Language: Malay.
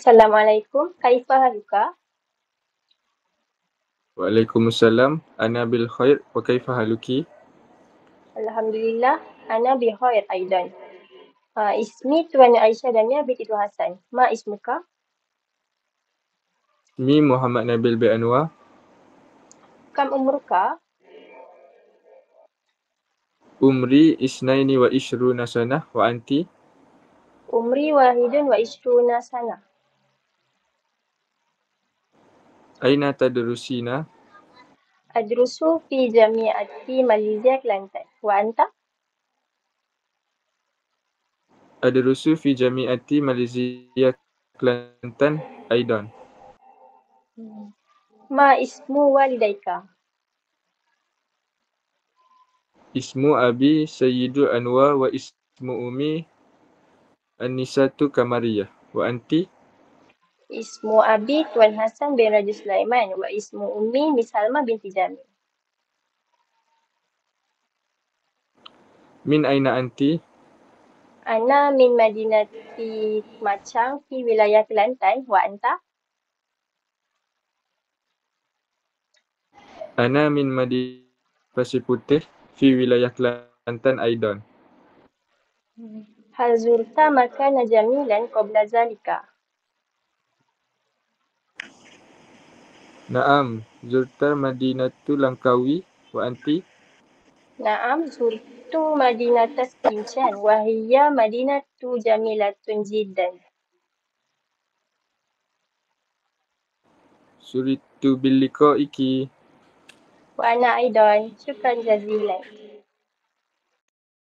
Assalamualaikum. Kaifa haluka? Waalaikumsalam. Ana bil khair wa kaifa haluki? Alhamdulillah. Ana bikhair aidan. Ismi Tuan Aisyah Dania binti Tuan Hasan. Ma ismuka? Ismi Muhammad Nabil bin Anwar. Kam umruka? Umri isnaini wa ishruna sanah wa anti? Umri wahidun wa ishruna sana. Aina tadrusina? Adrusu fi Jamiati Malaysia Kelantan. Wa anta? Adrusu fi Jamiati Malaysia Kelantan aidan. Ma ismu walidaika? Ismu abi Sayyidu Anwar wa ismu umi Anisatu Kamariyah. Wa anti? Ismu abi Tuan Hasan bin Raja Sulaiman. Wa ismu ummi Miss Salma binti Jamil. Min aina anti? Ana min Madinati Machang fi wilayah Kelantan. Wa anta? Ana min Madinah Pasir Putih fi wilayah Kelantan aidan. Hal zurta makana jamilan qabla zalika? Naam, zurta Madinatu Langkawi wa anti? Naam, zurtu Madinata Stinchan wa hiya madinatu jamilatun jiddan. Suritu bil liqa'iki. Wa ana aidan. Syukran jazilan.